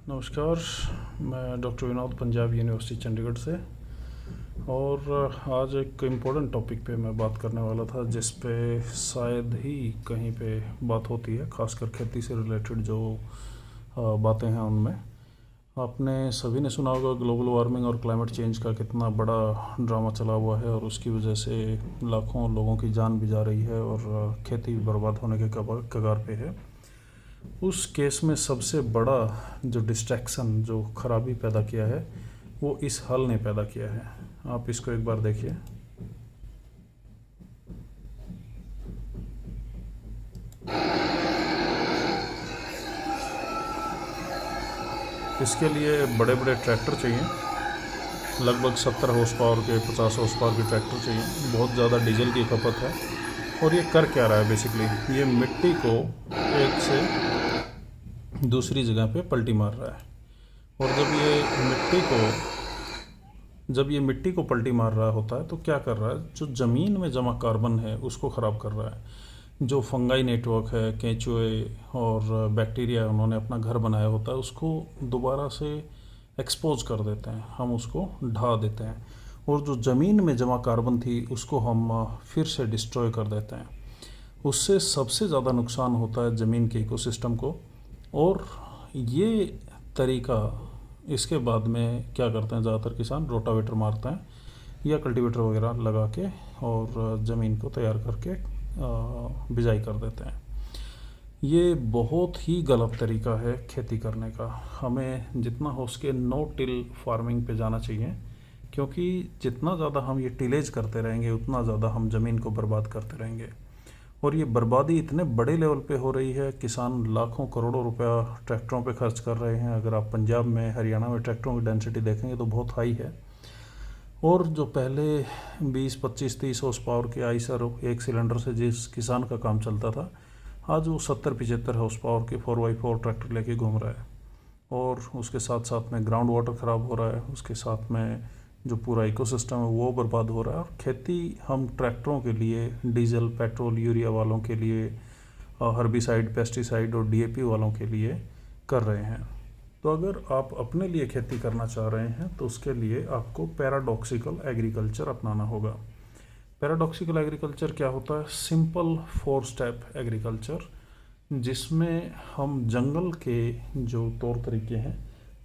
नमस्कार। मैं doctor Vinod, Punjab university Chandigarh से। और आज एक इम्पोर्टेंट टॉपिक पे मैं बात करने वाला था जिस पे शायद ही कहीं पे बात होती है, खासकर खेती से रिलेटेड जो बातें हैं उनमें। आपने सभी ने सुना होगा ग्लोबल वार्मिंग और क्लाइमेट चेंज का कितना बड़ा ड्रामा चला हुआ है और उसकी वजह से लाखों लोगों की जान भी जा रही है और खेती भी बर्बाद होने के कगार पे है। उस केस में सबसे बड़ा जो डिस्ट्रैक्शन, जो खराबी पैदा किया है, वो इस हल ने पैदा किया है। आप इसको एक बार देखिए। इसके लिए बड़े बड़े ट्रैक्टर चाहिए, लगभग 70 हॉर्स पावर के, 50 हॉर्स पावर के ट्रैक्टर चाहिए। बहुत ज़्यादा डीजल की खपत है। और ये कर क्या रहा है बेसिकली, ये मिट्टी को एक से दूसरी जगह पे पलटी मार रहा है। और जब ये मिट्टी को पलटी मार रहा होता है तो क्या कर रहा है, जो ज़मीन में जमा कार्बन है उसको ख़राब कर रहा है। जो फंगाई नेटवर्क है, केंचुए और बैक्टीरिया उन्होंने अपना घर बनाया होता है, उसको दोबारा से एक्सपोज कर देते हैं, हम उसको ढा देते हैं। और जो ज़मीन में जमा कार्बन थी उसको हम फिर से डिस्ट्रॉय कर देते हैं। उससे सबसे ज़्यादा नुकसान होता है ज़मीन के इकोसिस्टम को। और ये तरीका, इसके बाद में क्या करते हैं ज़्यादातर किसान, रोटावेटर मारते हैं या कल्टीवेटर वगैरह लगा के और ज़मीन को तैयार करके बिजाई कर देते हैं। ये बहुत ही गलत तरीका है खेती करने का। हमें जितना हो सके नो टिल फार्मिंग पे जाना चाहिए, क्योंकि जितना ज़्यादा हम ये टिलेज करते रहेंगे उतना ज़्यादा हम ज़मीन को बर्बाद करते रहेंगे। और ये बर्बादी इतने बड़े लेवल पे हो रही है, किसान लाखों करोड़ों रुपया ट्रैक्टरों पे खर्च कर रहे हैं। अगर आप पंजाब में, हरियाणा में ट्रैक्टरों की डेंसिटी देखेंगे तो बहुत हाई है। और जो पहले 20, 25, 30 हॉर्स पावर के आइसर एक सिलेंडर से जिस किसान का काम चलता था, आज वो 70, 75 हॉर्स पावर के 4x4 ट्रैक्टर लेके घूम रहा है। और उसके साथ साथ में ग्राउंड वाटर ख़राब हो रहा है, उसके साथ में जो पूरा इकोसिस्टम है वो बर्बाद हो रहा है। और खेती हम ट्रैक्टरों के लिए, डीजल, पेट्रोल, यूरिया वालों के लिए, हर्बिसाइड, पेस्टिसाइड और डीएपी वालों के लिए कर रहे हैं। तो अगर आप अपने लिए खेती करना चाह रहे हैं तो उसके लिए आपको पैराडॉक्सिकल एग्रीकल्चर अपनाना होगा। पैराडॉक्सिकल एग्रीकल्चर क्या होता है? सिंपल 4 स्टेप एग्रीकल्चर, जिसमें हम जंगल के जो तौर तरीके हैं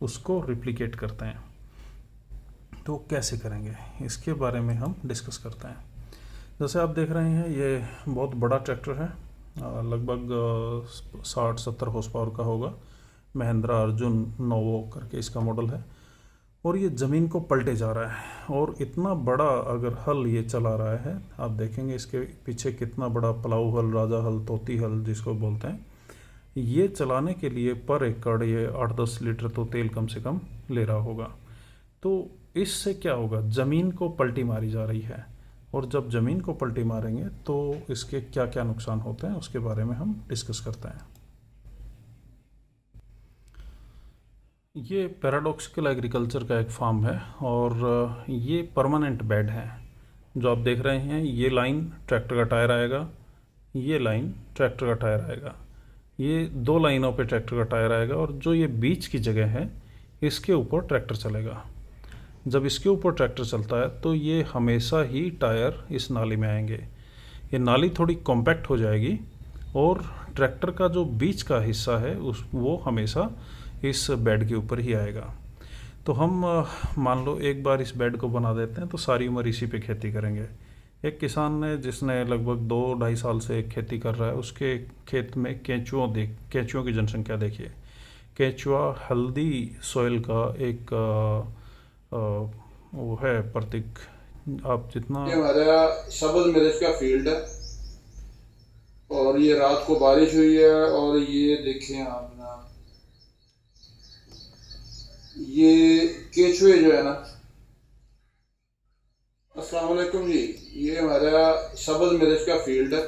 उसको रिप्लिकेट करते हैं। तो कैसे करेंगे, इसके बारे में हम डिस्कस करते हैं। जैसे आप देख रहे हैं, ये बहुत बड़ा ट्रैक्टर है, लगभग 60-70 हॉर्स पावर का होगा। महिंद्रा अर्जुन नोवो करके इसका मॉडल है। और ये ज़मीन को पलटे जा रहा है। और इतना बड़ा अगर हल ये चला रहा है, आप देखेंगे इसके पीछे कितना बड़ा प्लाऊ हल, राजा हल, तोती हल जिसको बोलते हैं। ये चलाने के लिए पर एकड़ ये 8-10 लीटर तो तेल कम से कम ले रहा होगा। तो इससे क्या होगा, ज़मीन को पलटी मारी जा रही है। और जब ज़मीन को पलटी मारेंगे तो इसके क्या क्या नुकसान होते हैं उसके बारे में हम डिस्कस करते हैं। ये पैराडॉक्सिकल एग्रीकल्चर का एक फार्म है और ये परमानेंट बेड है। जो आप देख रहे हैं, ये लाइन ट्रैक्टर का टायर आएगा, ये लाइन ट्रैक्टर का टायर आएगा, ये 2 लाइनों पे ट्रैक्टर का टायर आएगा। और जो ये बीच की जगह है, इसके ऊपर ट्रैक्टर चलेगा। जब इसके ऊपर ट्रैक्टर चलता है तो ये हमेशा ही टायर इस नाली में आएंगे। ये नाली थोड़ी कॉम्पैक्ट हो जाएगी और ट्रैक्टर का जो बीच का हिस्सा है वो हमेशा इस बेड के ऊपर ही आएगा। तो हम मान लो एक बार इस बेड को बना देते हैं तो सारी उम्र इसी पे खेती करेंगे। एक किसान ने, जिसने लगभग 2-2.5 साल से खेती कर रहा है, उसके खेत में केंचुओं की जनसंख्या देखिए। केंचुआ हेल्दी सॉइल का एक वो है प्रतीक। आप जितना, ये हमारा सबज मिर्च का फील्ड है और ये रात को बारिश हुई है। और ये देखें आप ना, ये केचुए जो है ना, अस्सलाम वालेकुम जी, ये हमारा सबज मिर्च का फील्ड है।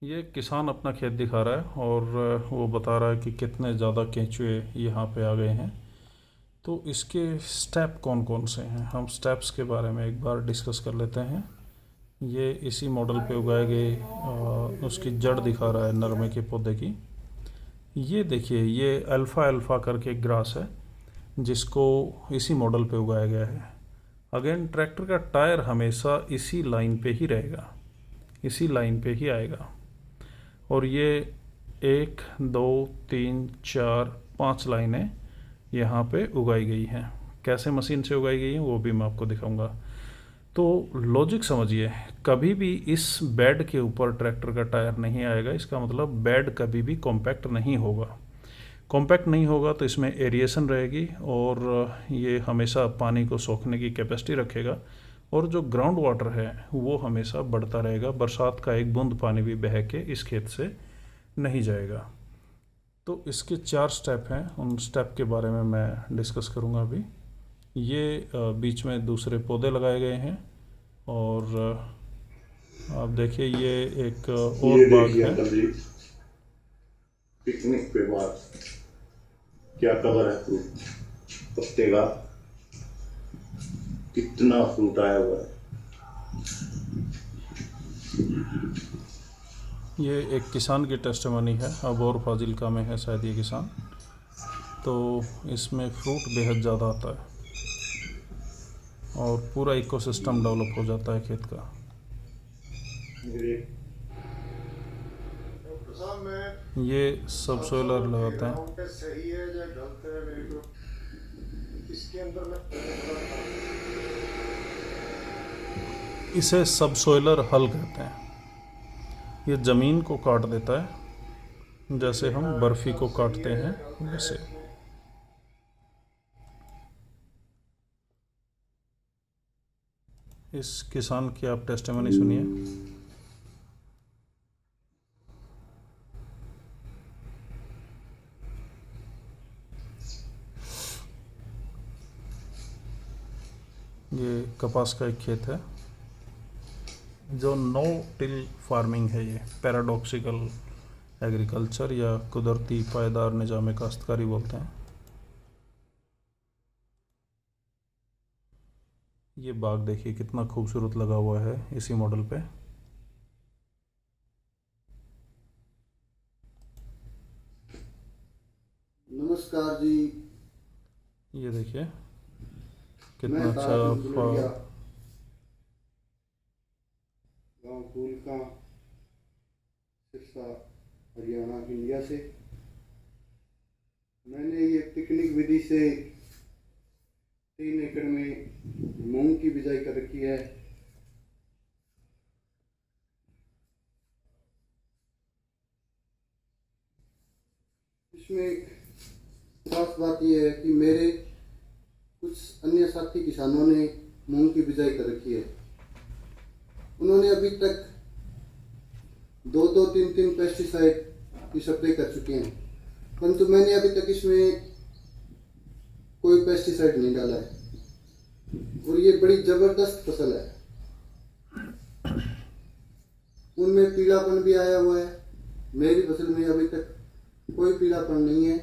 ये किसान अपना खेत दिखा रहा है और वो बता रहा है कि कितने ज़्यादा केंचुए यहाँ पे आ गए हैं। तो इसके स्टेप कौन कौन से हैं, हम स्टेप्स के बारे में एक बार डिस्कस कर लेते हैं। ये इसी मॉडल पे उगाए गए उसकी जड़ दिखा रहा है नरमे के पौधे की। ये देखिए, ये अल्फ़ा अल्फ़ा करके एक ग्रास है जिसको इसी मॉडल पे उगाया गया है। अगेन ट्रैक्टर का टायर हमेशा इसी लाइन पे ही रहेगा, इसी लाइन पे ही आएगा। और ये 1 2 3 4 5 लाइनें यहाँ पे उगाई गई हैं। कैसे मशीन से उगाई गई हैं वो भी मैं आपको दिखाऊंगा। तो लॉजिक समझिए, कभी भी इस बेड के ऊपर ट्रैक्टर का टायर नहीं आएगा, इसका मतलब बेड कभी भी कॉम्पैक्ट नहीं होगा। कॉम्पैक्ट नहीं होगा तो इसमें एरिएशन रहेगी और ये हमेशा पानी को सोखने की कैपेसिटी रखेगा, और जो ग्राउंड वाटर है वो हमेशा बढ़ता रहेगा। बरसात का एक बूंद पानी भी बह के इस खेत से नहीं जाएगा। तो इसके 4 स्टेप हैं, उन स्टेप के बारे में मैं डिस्कस करूँगा अभी। ये बीच में दूसरे पौधे लगाए गए हैं, और आप देखिए ये एक और ये बाग देखिए है। अंकल जी, पिकनिक पे बाद क्या कवर है फ्रूट पत्ते का, कितना फ्रूट आया हुआ है। ये एक किसान की टेस्टिमनी है, अबोर फाजिल्का में है शायद ये किसान। तो इसमें फ्रूट बेहद ज़्यादा आता है और पूरा इकोसिस्टम डेवलप हो जाता है खेत का। ये सब सोइलर लगाते हैं। सही है या गलत है मेरे को इसके अंदर मैं इसे सब सोइलर हल कहते हैं। ये ज़मीन को काट देता है, जैसे हम बर्फ़ी को काटते हैं वैसे। इस किसान की आप टेस्टिमनी सुनिए। ये कपास का एक खेत है जो नो टिल फार्मिंग है। ये पैराडॉक्सिकल एग्रीकल्चर या कुदरती पायदार निज़ाम काश्तकारी बोलते हैं। ये बाग देखिए कितना खूबसूरत लगा हुआ है इसी मॉडल पे। नमस्कार जी, ये देखिए कितना मैं अच्छा गाँव फूलका, सिरसा, हरियाणा, इंडिया से। मैंने ये पिकनिक विधि से 3 एकड़ में मूंग की बिजाई कर रखी है। इसमें खास बात यह है कि मेरे कुछ अन्य साथी किसानों ने मूंग की बिजाई कर रखी है। उन्होंने अभी तक 2-2, 3-3 पेस्टिसाइड की स्प्रे कर चुके हैं, परंतु मैंने अभी तक इसमें कोई पेस्टिसाइड नहीं डाला है और ये बड़ी जबरदस्त फसल है। उनमें पीलापन भी आया हुआ है, मेरी फसल में अभी तक कोई पीलापन नहीं है।